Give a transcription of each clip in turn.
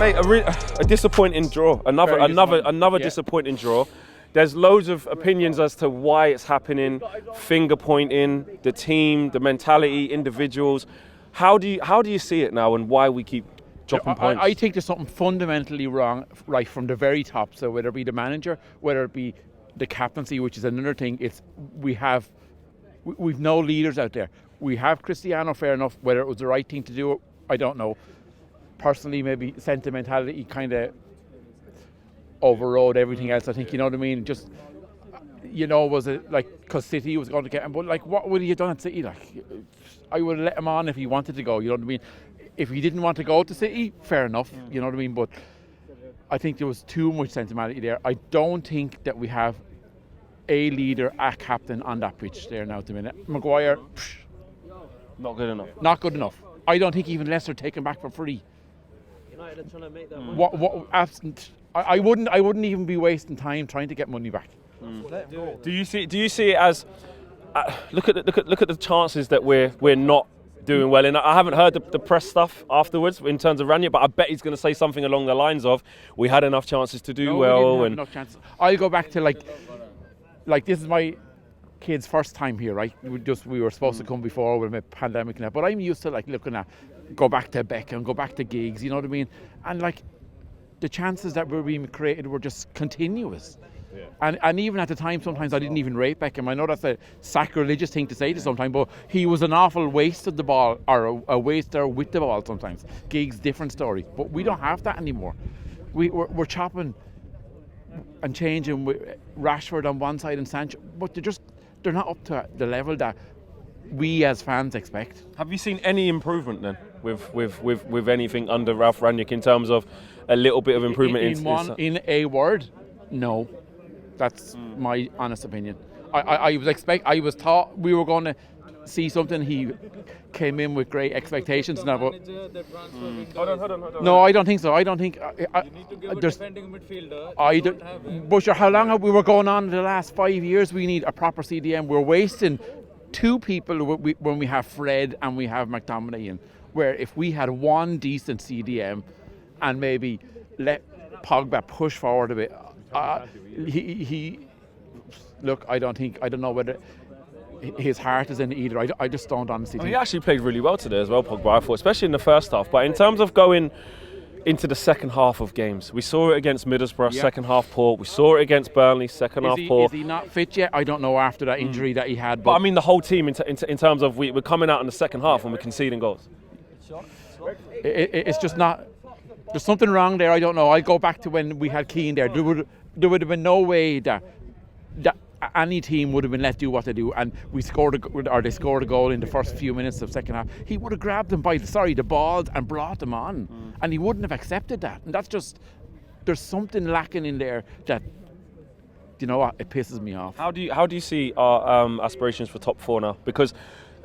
Mate, a disappointing draw. Another disappointing draw. There's loads of opinions as to why it's happening, finger pointing, the team, the mentality, individuals. How do you see it now, and why we keep dropping points? I think there's something fundamentally wrong right from the very top. So whether it be the manager, whether it be the captaincy, which is another thing, we've no leaders out there. We have Cristiano, fair enough. Whether it was the right thing to do, I don't know. Personally, maybe sentimentality kind of overrode everything else. I think, you know what I mean? Just, was it like because City was going to get him? But like, what would he have done at City? Like, I would have let him on if he wanted to go. You know what I mean? If he didn't want to go to City, fair enough. You know what I mean? But I think there was too much sentimentality there. I don't think that we have a leader, a captain on that pitch there now at the minute. Maguire, not good enough. Not good enough. I don't think even Leicester take him back for free. United are trying to make that What absent? I wouldn't even be wasting time trying to get money back. Do you see it as look at the chances that we're not doing well in? I haven't heard the press stuff afterwards in terms of Ranier, but I bet he's going to say something along the lines of, "We had enough chances to do well." We didn't have enough chances. I'll go back to like this is my kid's first time here, right? We were supposed to come before with a pandemic and that, but I'm used to like looking at go back to Beckham, go back to Giggs, you know what I mean? And like the chances that were being created were just continuous. Yeah. And even at the time, sometimes I didn't even rate Beckham. I know that's a sacrilegious thing to say to sometimes, but he was an awful waste of the ball, or a waster with the ball sometimes. Giggs, different story. But we don't have that anymore. We're chopping and changing with Rashford on one side and Sancho, but they're not up to the level that we as fans expect. Have you seen any improvement then with anything under Ralph Rangnick in terms of a little bit of improvement? In a word, no. That's my honest opinion. I was taught we were going to see something. He came in with great expectations now, but Hold on. no, I don't think so. I don't think you need to give a defending midfielder. But sure, how long have we were going on in the last 5 years? We need a proper CDM. We're wasting two people when we have Fred and we have McTominay in. Where if we had one decent CDM and maybe let Pogba push forward a bit, look, I don't know whether his heart is in it either. I just don't honestly think. He actually played really well today as well, Pogba, I thought, especially in the first half. But in terms of going into the second half of games, we saw it against Middlesbrough, second half poor. We saw it against Burnley, second half poor. Is he not fit yet? I don't know after that injury that he had. But I mean the whole team in terms of we're coming out in the second half and we're conceding goals. It's just not. There's something wrong there. I don't know. I go back to when we had Keane there. There would have been no way that any team would have been let do what they do, and they scored a goal in the first few minutes of second half. He would have grabbed them by the balls and brought them on, and he wouldn't have accepted that. And that's just, there's something lacking in there that, you know what, it pisses me off. How do you see our aspirations for top four now? Because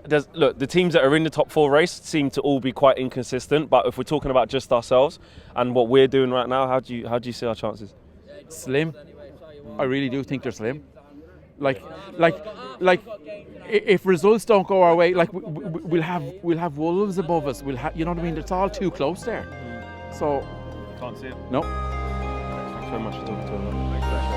the teams that are in the top four race seem to all be quite inconsistent. But if we're talking about just ourselves and what we're doing right now, how do you see our chances? Slim. I really do think they're slim. Like, if results don't go our way, like we'll have Wolves above us. You know what I mean? It's all too close there. So can't see it. No. Thanks very much for talking to us.